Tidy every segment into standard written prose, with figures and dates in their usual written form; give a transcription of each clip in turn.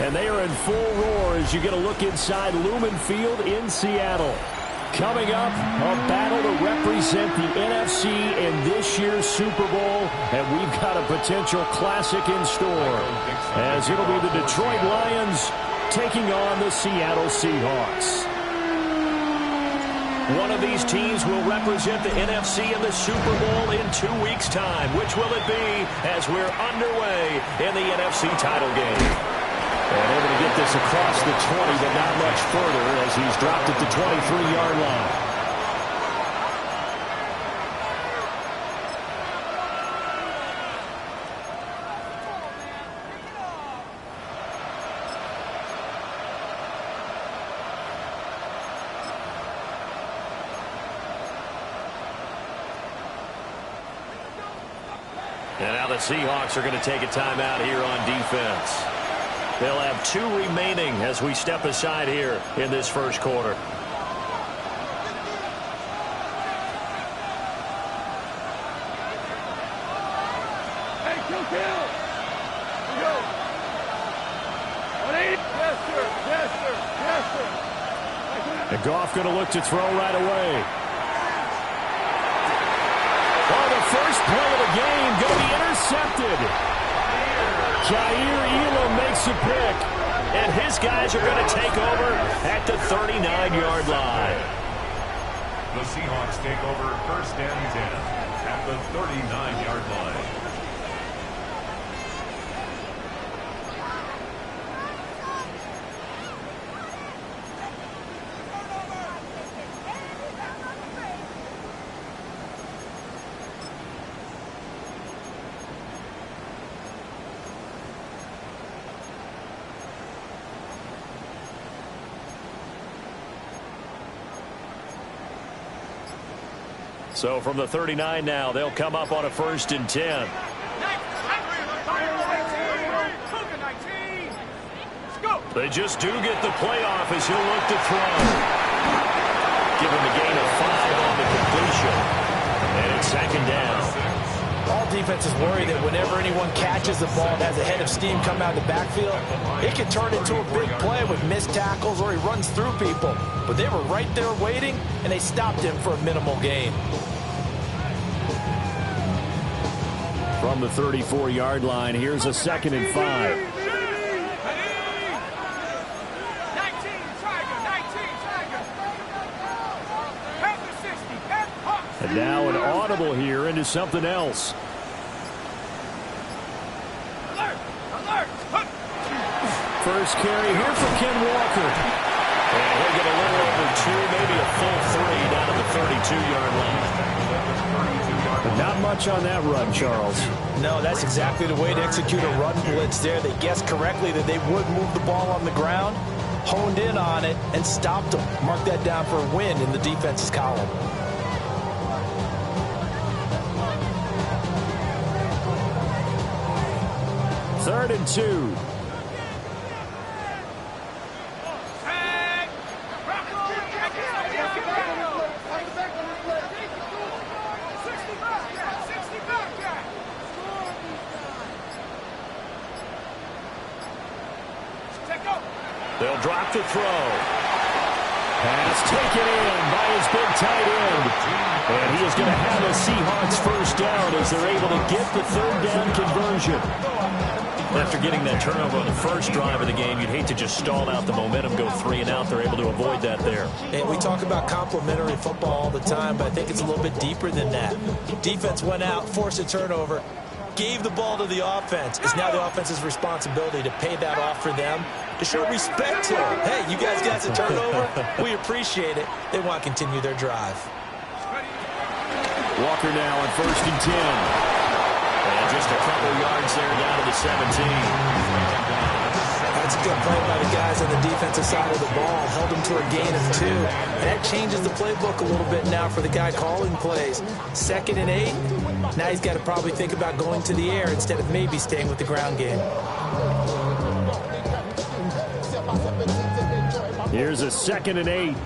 And they are in full roar as you get a look inside Lumen Field in Seattle. Coming up, a battle to represent the NFC in this year's Super Bowl, and we've got a potential classic in store, as it'll be the Detroit Lions taking on the Seattle Seahawks. One of these teams will represent the NFC in the Super Bowl in 2 weeks' time. Which will it be as we're underway in the NFC title game? And able to get this across the 20, but not much further as he's dropped at the 23-yard line. And now the Seahawks are going to take a timeout here on defense. They'll have 2 remaining as we step aside here in this first quarter. Hey, kill. Here we go. 180. Yes, sir. And Goff going to look to throw right away. Oh, the first play of the game going to be intercepted. Jair Elam makes a pick. And his guys are going to take over at the 39-yard line. The Seahawks take over first and 10 at the 39-yard line. So from the 39 now, they'll come up on a first and 10. They just do get the playoff as he'll look to throw. Give him a gain of 5 on the completion. And it's second down. All defenses worry that whenever anyone catches the ball and has a head of steam come out of the backfield, it can turn into a big play with missed tackles or he runs through people. But they were right there waiting, and they stopped him for a minimal gain. From the 34-yard line, here's a second and 5. And now an audible here into something else. First carry here for Ken Walker. And he'll get a little over 2, maybe a full 3 down to the 32-yard line. But not much on that run, Charles. No, that's exactly the way to execute a run blitz there. They guessed correctly that they would move the ball on the ground, honed in on it, and stopped them. Mark that down for a win in the defense's column. Third and 2. They'll drop the throw. Pass taken in by his big tight end. And he is going to have a Seahawks first down as they're able to get the third down conversion. After getting that turnover on the first drive of the game, you'd hate to just stall out the momentum, go 3 and out. They're able to avoid that there. And we talk about complementary football all the time, but I think it's a little bit deeper than that. Defense went out, forced a turnover, gave the ball to the offense. It's now the offense's responsibility to pay that off for them, to show respect to them. Hey, you guys got the turnover. We appreciate it. They want to continue their drive. Walker now on first and 10. And just a couple yards there down to the 17. That's a good play by the guys on the defensive side of the ball. Held them to a gain of 2. And that changes the playbook a little bit now for the guy calling plays. 2nd and 8. Now he's got to probably think about going to the air instead of maybe staying with the ground game. Here's a 2nd and 8.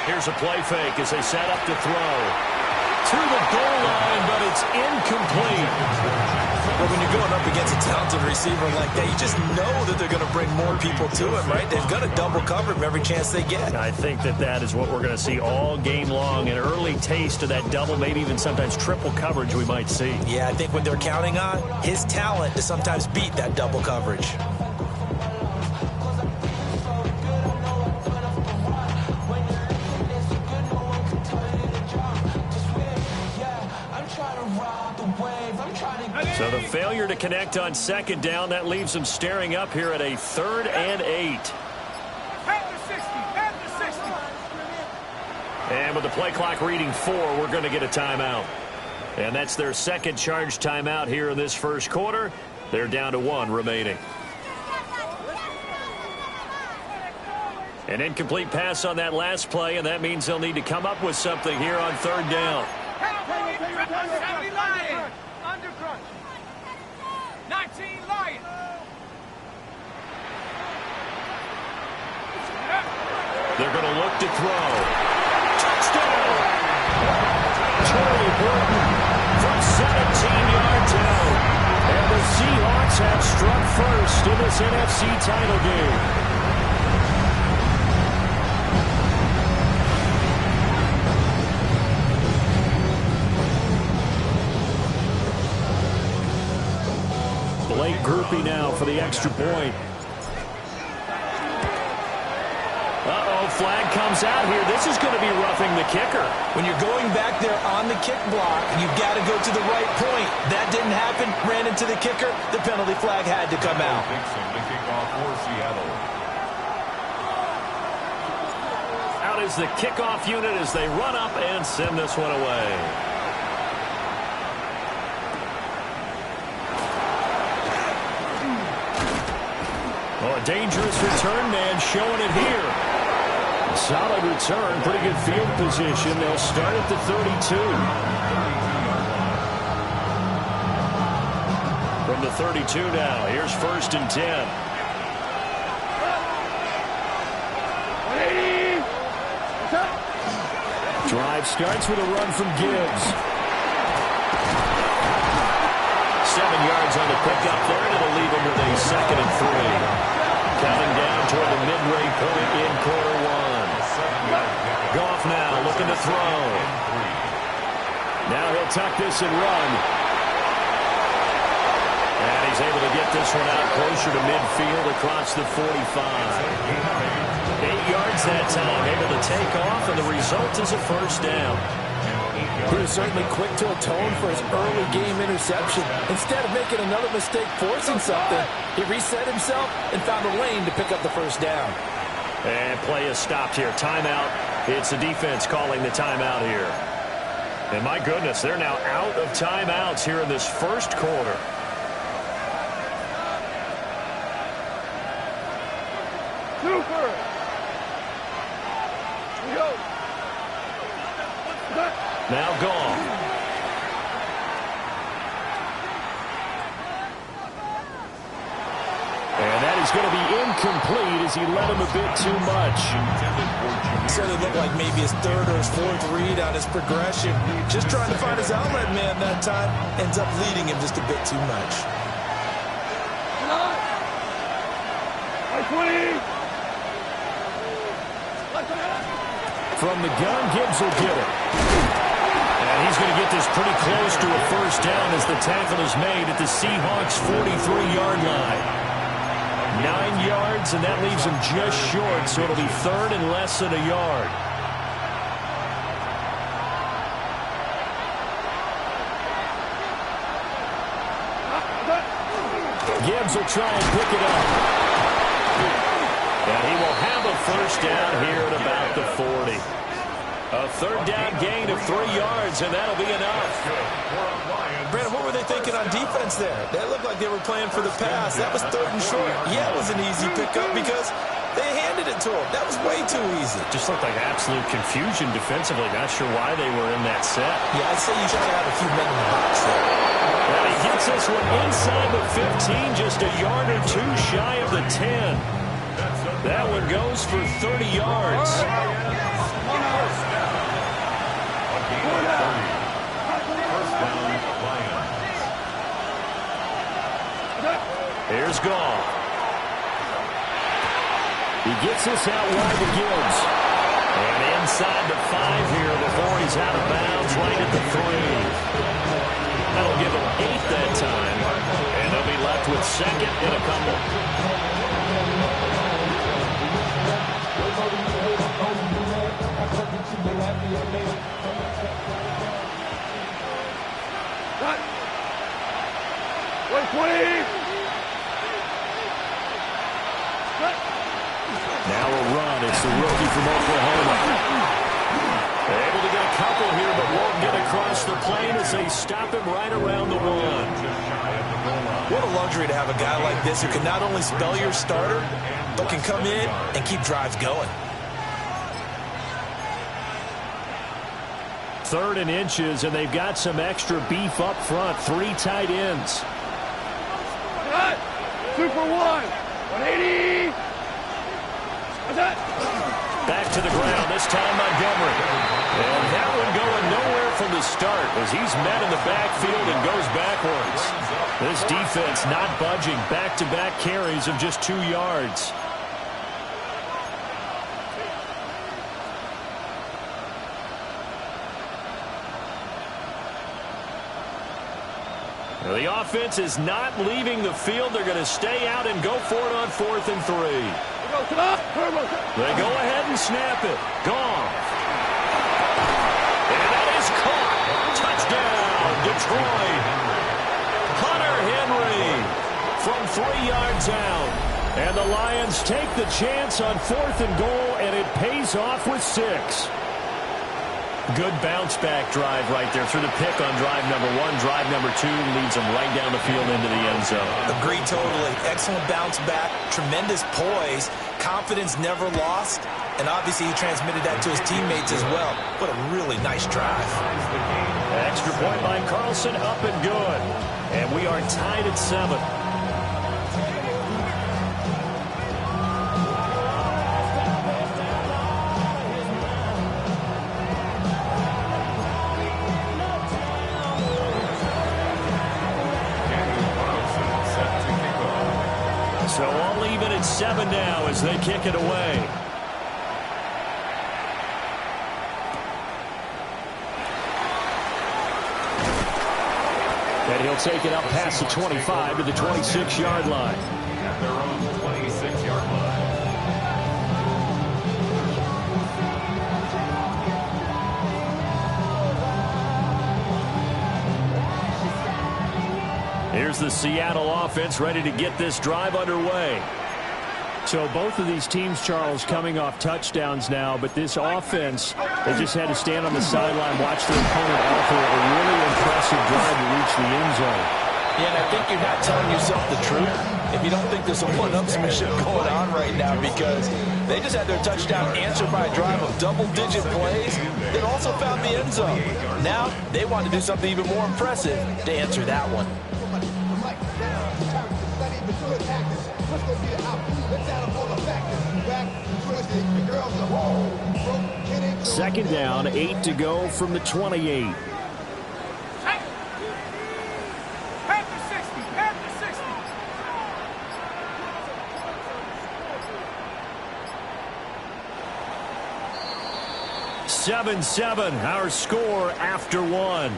Here's Here's a play fake as they set up to throw. To the goal line, but it's incomplete. But when you're going up against a talented receiver like that, you just know that they're going to bring more people to him, right? They've got to double cover him every chance they get. I think that is what we're going to see all game long. An early taste of that double, maybe even sometimes triple coverage we might see. Yeah, I think what they're counting on, his talent to sometimes beat that double coverage. So the failure to connect on second down, that leaves them staring up here at a 3rd and 8. At the 60. And with the play clock reading 4, we're going to get a timeout. And that's their second charge timeout here in this first quarter. They're down to 1 remaining. An incomplete pass on that last play, and that means they'll need to come up with something here on 3rd down. Under crunch. 19 Lions. They're going to look to throw. Touchdown! Charlie Burton from 17 yards out. And the Seahawks have struck first in this NFC title game. Late groupie now for the extra point. Uh-oh, flag comes out here. This is going to be roughing the kicker. When you're going back there on the kick block, you've got to go to the right point. That didn't happen. Ran into the kicker. The penalty flag had to come out. The kickoff for Seattle. Out is the kickoff unit as they run up and send this one away. Oh, a dangerous return man showing it here. Solid return, pretty good field position. They'll start at the 32. From the 32 now, here's 1st and 10. Drive starts with a run from Gibbs. 7 yards on the pickup there, and it'll leave him with a 2nd and 3. Counting down toward the midway point in quarter 1. Goff now looking to throw. Now he'll tuck this and run. And he's able to get this one out closer to midfield across the 45. 8 yards that time, able to take off, and the result is a 1st down. He was certainly quick to atone for his early game interception. Instead of making another mistake forcing something, he reset himself and found a lane to pick up the 1st down. And play is stopped here. Timeout. It's the defense calling the timeout here. And my goodness, they're now out of timeouts here in this first quarter. Super. Go. Now gone. And that is going to be incomplete as he led him a bit too much. So it looked like maybe his 3rd or his 4th read on his progression. Just trying to find his outlet man that time. Ends up leading him just a bit too much. 20. From the gun, Gibbs will get it. And he's going to get this pretty close to a 1st down as the tackle is made at the Seahawks' 43-yard line. 9 yards, and that leaves him just short, so it'll be 3rd and less than a yard. Gibbs will try and pick it up. And he will have a 1st down here at about the 40. A 3rd down gain of 3 yards, and that'll be enough. Brandon, what were they thinking on defense there? That looked like they were playing for the pass. That was 3rd and short. Yeah, it was an easy pickup because they handed it to him. That was way too easy. Just looked like absolute confusion defensively. Not sure why they were in that set. Yeah, I'd say you should have a few men in the box there. And he gets this one inside the 15, just a yard or two shy of the 10. That one goes for 30 yards. is gone. He gets this out wide to Gibbs. And inside the 5 here before he's out of bounds right at the 3. That'll give him 8 that time. And they'll be left with second and a couple. Cut. 120. Now a run. It's the rookie from Oklahoma. They're able to get a couple here, but won't get across the plane as they stop him right around the 1. What a luxury to have a guy like this who can not only spell your starter, but can come in and keep drives going. 3rd and inches, and they've got some extra beef up front. 3 tight ends. Cut. 2 for 1. 180. What's that? Back to the ground, this time Montgomery. And that one going nowhere from the start as he's met in the backfield and goes backwards. This defense not budging. Back-to-back carries of just 2 yards. Now, the offense is not leaving the field. They're going to stay out and go for it on 4th and 3. They go ahead and snap it. Gone. And that is caught. Touchdown, Detroit. Hunter Henry from 3 yards out. And the Lions take the chance on 4th and goal, and it pays off with 6. Good bounce-back drive right there through the pick on drive number 1. Drive number 2 leads them right down the field into the end zone. Agreed totally. Excellent bounce back. Tremendous poise. Confidence never lost. And obviously he transmitted that to his teammates as well. What a really nice drive. Extra point by Carlson, up and good. And we are tied at 7. So all even at 7 now as they kick it away. And he'll take it up past the 25 to the 26-yard line. At their own 26-yard line. Here's the Seattle offense ready to get this drive underway. So both of these teams, Charles, coming off touchdowns now, but this offense, they just had to stand on the sideline, watch their opponent offer a really impressive drive to reach the end zone. Yeah, and I think you're not telling yourself the truth if you don't think there's some one-upsmanship going on right now, because they just had their touchdown answered by a drive of double-digit plays that also found the end zone. Now they want to do something even more impressive to answer that one. Second down, 8 to go from the 28. Panther 60, Panther 60. 7-7, our score after 1.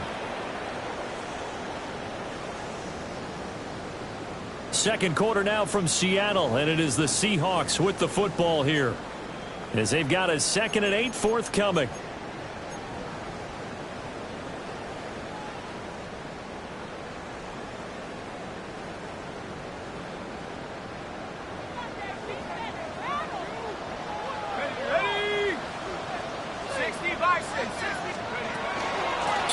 Second quarter now from Seattle, and it is the Seahawks with the football here, as they've got a 2nd and 8 forthcoming. Ready? 60 by 6. 60.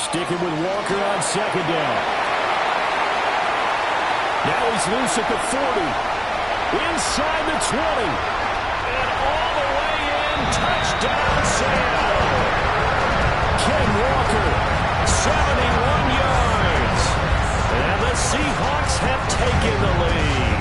Sticking with Walker on 2nd down. Now he's loose at the 40. Inside the 20. And all the way in. Touchdown, Seattle. Ken Walker, 71 yards. And the Seahawks have taken the lead.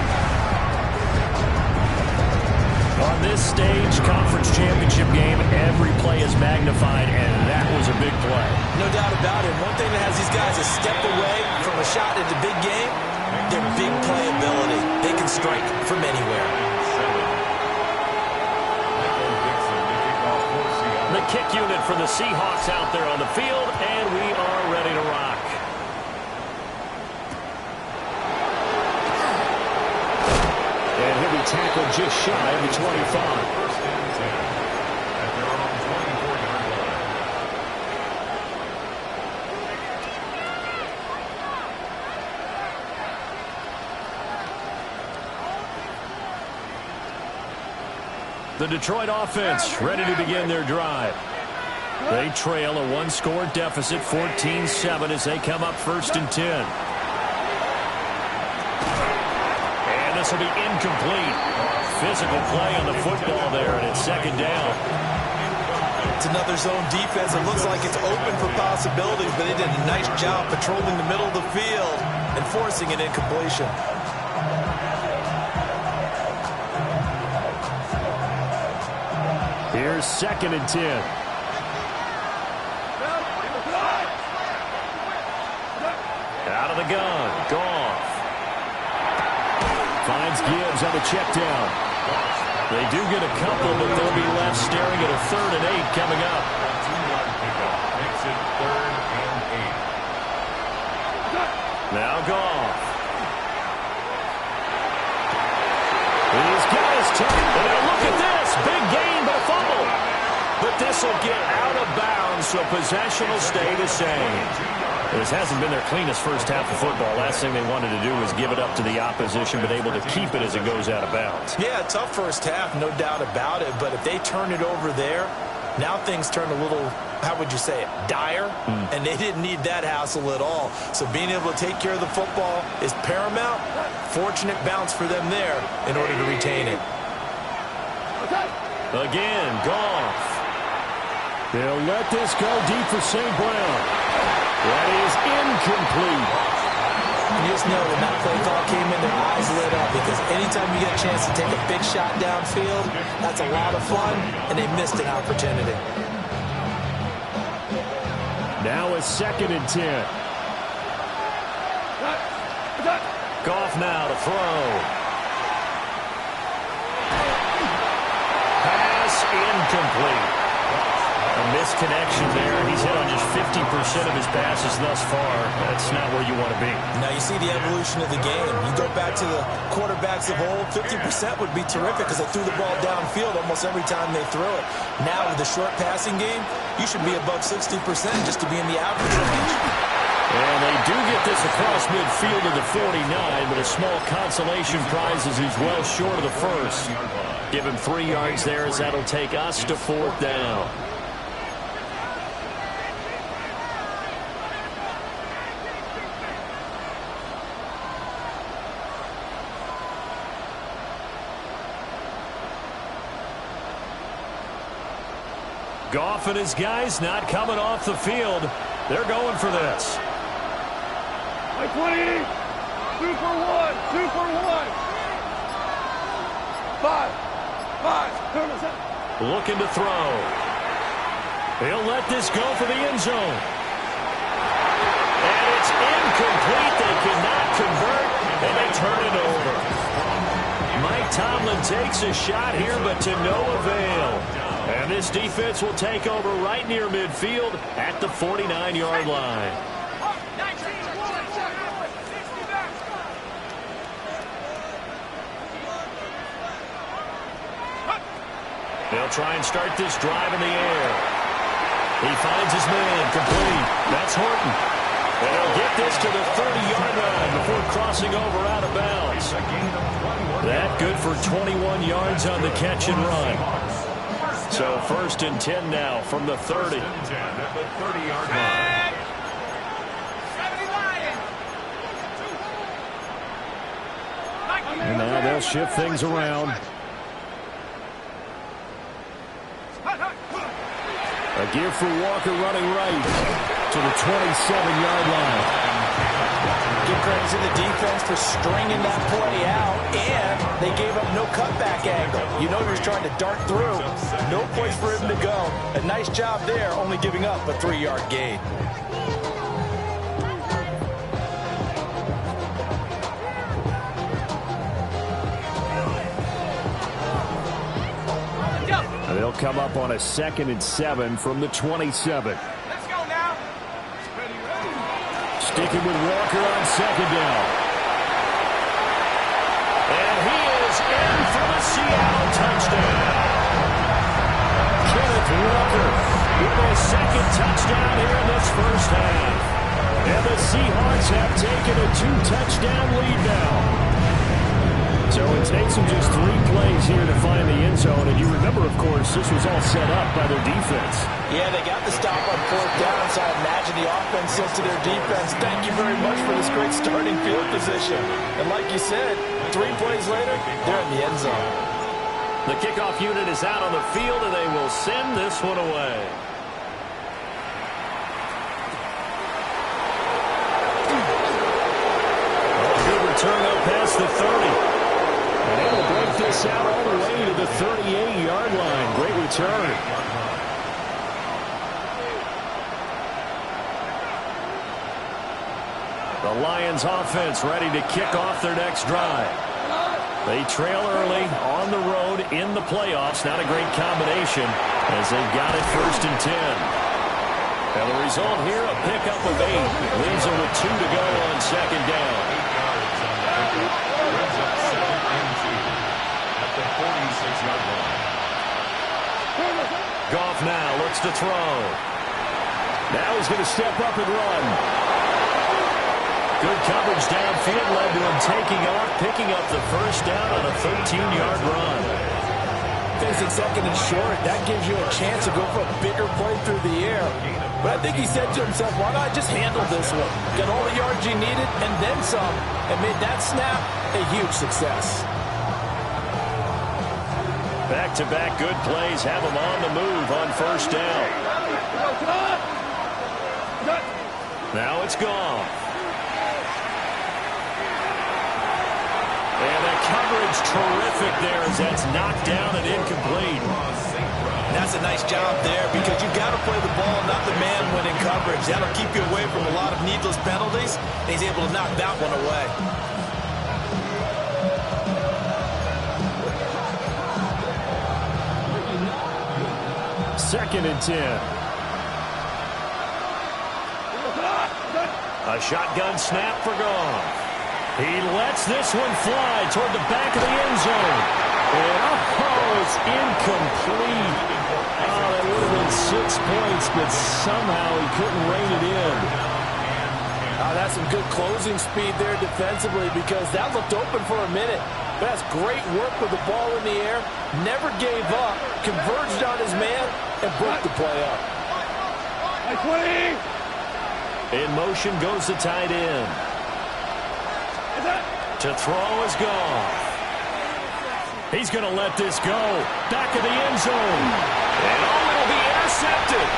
On On this stage, conference championship game, every play is magnified, and that was a big play. No doubt about it. One thing that has these guys a step away from a shot in the big game, their big play ability. They can strike from anywhere. The kick unit for the Seahawks out there on the field, and we are ready to rock. And he'll be tackled just shy of the 25. First and 10 at their own 24-yard line. The Detroit offense ready to begin their drive. They trail a one-score deficit, 14-7, as they come up first and 10. And this will be incomplete. Physical play on the football there, and it's second down. It's another zone defense. It looks like it's open for possibilities, but they did a nice job patrolling the middle of the field and forcing an incompletion. Here's second and 10. Out of the gun, Goff. Finds Gibbs on the check down. They do get a couple, but they'll be left staring at a 3rd and 8 coming up. 2-yard pickup makes it 3rd and 8. Now Goff. He's got his turn. And look at this. Big gain, but a fumble. But this will get out of bounds, so possession will stay the same. This hasn't been their cleanest first half of football. Last thing they wanted to do was give it up to the opposition, but able to keep it as it goes out of bounds. Yeah, tough first half, no doubt about it. But if they turn it over there, now things turn a little, how would you say it, dire? And they didn't need that hassle at all. So being able to take care of the football is paramount. Fortunate bounce for them there in order to retain it. Again, Goff. They'll let this go deep for St. Brown. That is incomplete. You just know when that play call came in, their eyes lit up, because anytime you get a chance to take a big shot downfield, that's a lot of fun, and they missed an opportunity. Now it's second and 10. Goff now to throw. Pass incomplete. A misconnection there. He's hit on just 50% of his passes thus far. That's not where you want to be. Now you see the evolution of the game. You go back to the quarterbacks of old, 50% would be terrific because they threw the ball downfield almost every time they threw it. Now with the short passing game, you should be above 60% just to be in the average range. And they do get this across midfield to the 49, but a small consolation prize as he's well short of the first. Give him 3 yards there as that'll take us to 4th down. Goff and his guys not coming off the field. They're going for this. 20, 2 for 1, 2 for 1. 5, turn us up. Looking to throw. He'll let this go for the end zone. And it's incomplete. They cannot convert, and they turn it over. Mike Tomlin takes a shot here, but to no avail. And this defense will take over right near midfield at the 49-yard line. They'll try and start this drive in the air. He finds his man, complete. That's Horton. And he'll get this to the 30-yard line before crossing over out of bounds. That good for 21 yards on the catch and run. So 1st and 10 now from the 30. At the 30-yard line. And now they'll shift things around. A give for Walker running right to the 27-yard line. Give credit to the defense for stringing that play out, and they gave up no cutback angle. You know he was trying to dart through. No place for him to go. A nice job there, only giving up a 3-yard gain. They'll come up on a 2nd and 7 from the 27. Let's go now. Sticking with Walker on 2nd down. And he is in for the Seattle touchdown. Kenneth Walker with a 2nd touchdown here in this first half. And the Seahawks have taken a 2-touchdown lead now. So it takes them just 3 plays here to find the end zone. And you remember, of course, this was all set up by their defense. Yeah, they got the stop on 4th down, so I imagine the offense said to their defense, thank you very much for this great starting field position. And like you said, 3 plays later, they're in the end zone. The kickoff unit is out on the field, and they will send this one away. Good return up past the 30. And able to break this out all the way to the 38-yard line. Great return. The Lions offense ready to kick off their next drive. They trail early on the road in the playoffs. Not a great combination as they've got it 1st and 10. And the result here, a pickup of 8. Leaves them with 2 to go on 2nd down. Brings up 2nd and 2 at the 46-yard line. Goff now looks to throw. Now he's going to step up and run. Good coverage downfield led to him taking off, picking up the 1st down on a 13-yard run. Facing 2nd and short, that gives you a chance to go for a bigger play through the air. But I think he said to himself, why not just handle this one? Get all the yards you needed and then some, and made that snap a huge success. Back-to-back good plays have him on the move on 1st down. Now it's gone. And the coverage terrific there as that's knocked down and incomplete. That's a nice job there because you've got to play the ball, not the man when in coverage. That'll keep you away from a lot of needless penalties. And he's able to knock that one away. Second and 10. A shotgun snap for Goff. He lets this one fly toward the back of the end zone. And it's incomplete. Oh, that would have been 6 points, but somehow he couldn't rein it in. That's some good closing speed there defensively because that looked open for a minute. But that's great work with the ball in the air. Never gave up. Converged on his man and broke the play up. 20. In motion goes the tight end. To throw is Goff. He's going to let this go. Back of the end zone. And it'll be intercepted.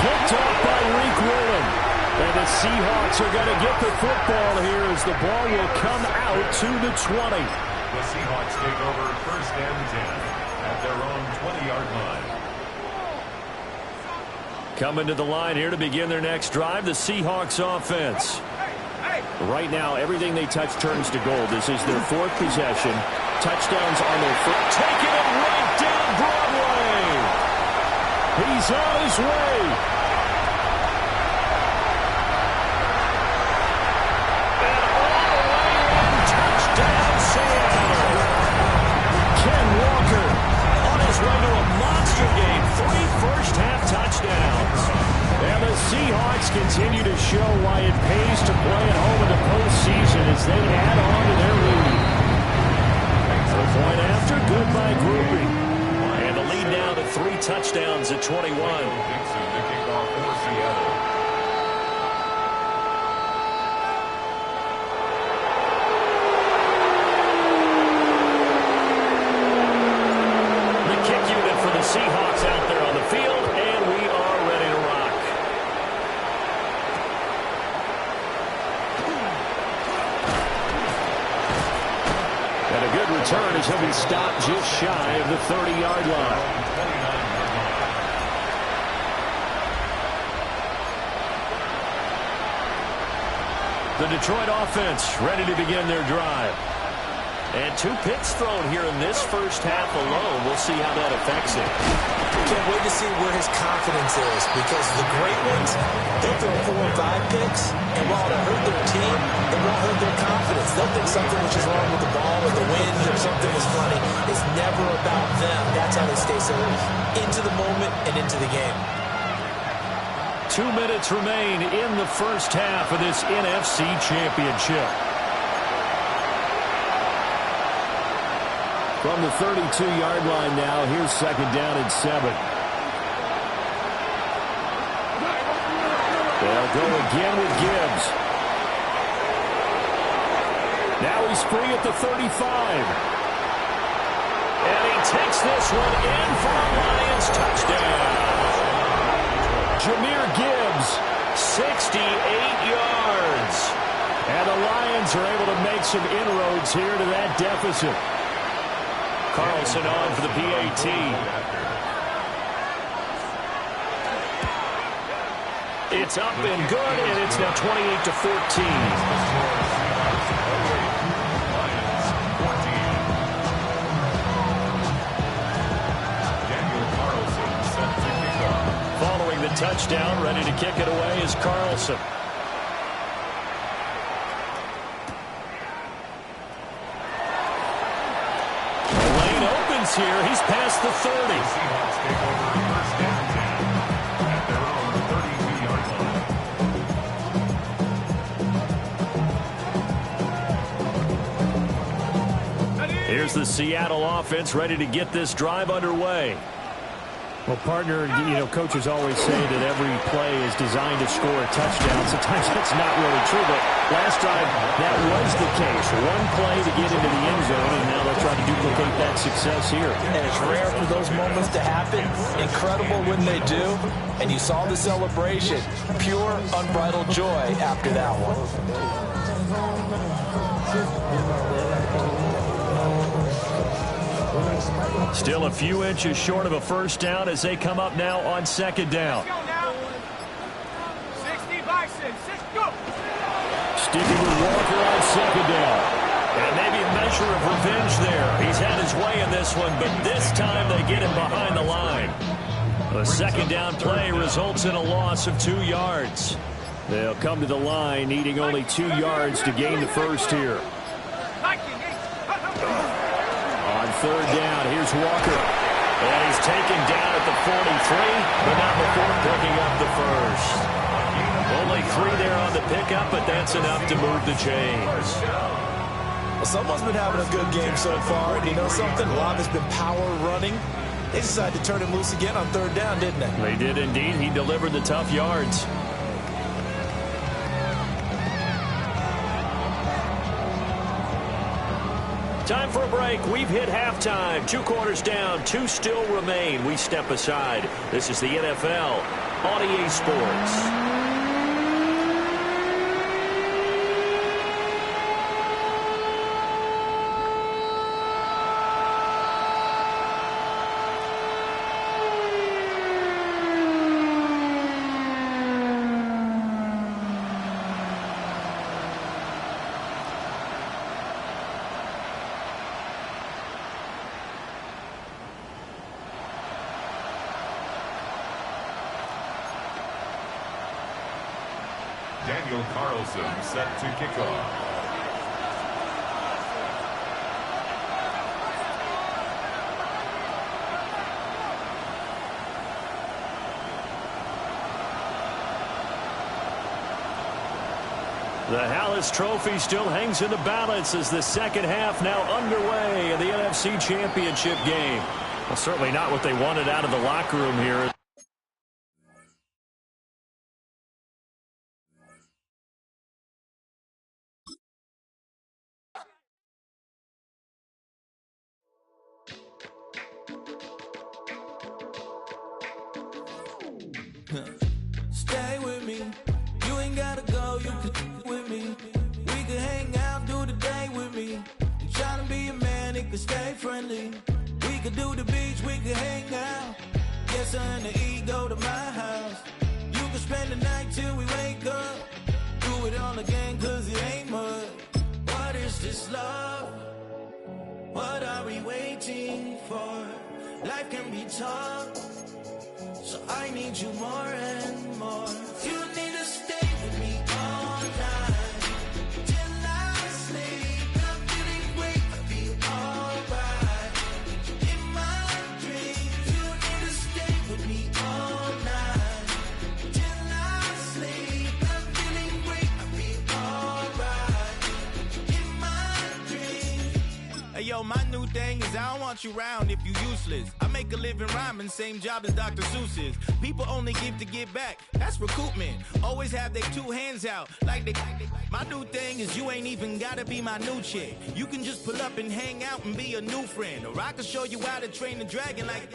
Picked off by Reek Willen. And the Seahawks are going to get the football here as the ball will come out to the 20. The Seahawks take over 1st and 10 at their own 20-yard line. Coming to the line here to begin their next drive, the Seahawks offense. Right now, everything they touch turns to gold. This is their 4th possession. Touchdowns on their foot. Taking it right down Broadway. He's on his way. And all the way in. Touchdown, Seattle. Ken Walker on his way to a monster game. 3 first-half touchdowns. And the Seahawks continue to show why it pays to play at home in the postseason as they add on to their lead. The point after, good by grouping. And the lead now to 3 touchdowns at 21. Dixon to kick off for Seattle. The kick unit for the Seahawks out there on the field, and we are ready to rock. as he'll be stopped just shy of the 30-yard line. The Detroit offense ready to begin their drive. And 2 picks thrown here in this first half alone. We'll see how that affects it. Can't wait to see where his confidence is, because the great ones, they'll throw 4 or 5 picks, and while it'll hurt their team, it won't hurt their confidence. They'll think something which is wrong with the ball or the wind or something is funny. It's never about them. That's how they stay so into the moment and into the game. 2 minutes remain in the first half of this NFC Championship. From the 32-yard line now, here's 2nd down and 7. They'll go again with Gibbs. Now he's free at the 35. And he takes this one in for a Lions touchdown. Jahmyr Gibbs, 68 yards. And the Lions are able to make some inroads here to that deficit. Carlson on for the PAT. It's up and good, and it's now 28-14. Following the touchdown, ready to kick it away is Carlson. Here, he's past the 30. Seahawks take over 1st and 10 at their own 32-yard line. Here's the Seattle offense ready to get this drive underway. Well, partner, coaches always say that every play is designed to score a touchdown. Sometimes that's not really true, but last time that was the case. One play to get into the end zone, and now they'll try to duplicate that success here. And it's rare for those moments to happen. Incredible when they do. And you saw the celebration. Pure, unbridled joy after that one. Still a few inches short of a first down as they come up now on 2nd down. Let's go now. 60 by 6. Let's go. Sticking with Walker on 2nd down. And maybe a measure of revenge there. He's had his way in this one, but this time they get him behind the line. A 2nd down play results in a loss of 2 yards. They'll come to the line needing only 2 yards to gain the first here. On 3rd down, here's Walker. And he's taken down at the 43, but not before picking up the first. Only 3 there on the pickup, but that's enough to move the chains. Well, someone's been having a good game so far, and you know something? A lot has been power running. They decided to turn him loose again on 3rd down, didn't they? They did indeed. He delivered the tough yards. Time for a break. We've hit halftime. 2 quarters down. 2 still remain. We step aside. This is the NFL on EA Sports. Daniel Carlson set to kick off. The Hallis Trophy still hangs in the balance as the second half now underway in the NFC Championship game. Well, certainly not what they wanted out of the locker room here. Stay with me. You ain't gotta go, you can with me. We can hang out, do the day with me. And trying to be a man, it can stay something to eat, go to my house. You can spend the night till we wake up. Do it all again, cause it ain't much. What is this love? What are we waiting for? Life can be tough, so I need you more and more. You need to stay with me all night till I sleep. I'm feeling great, I feel alright. In my dreams, you need to stay with me all night till I sleep. I'm feeling great, I feel alright. In my dreams. Hey yo, my new thing is I don't want you around if you useless. I make a living rhyming, same job as Dr. Seuss's. People only give to get back, that's recoupment. Always have their two hands out, like they. My new thing is you ain't even gotta be my new chick. You can just pull up and hang out and be a new friend. Or I can show you how to train the dragon like.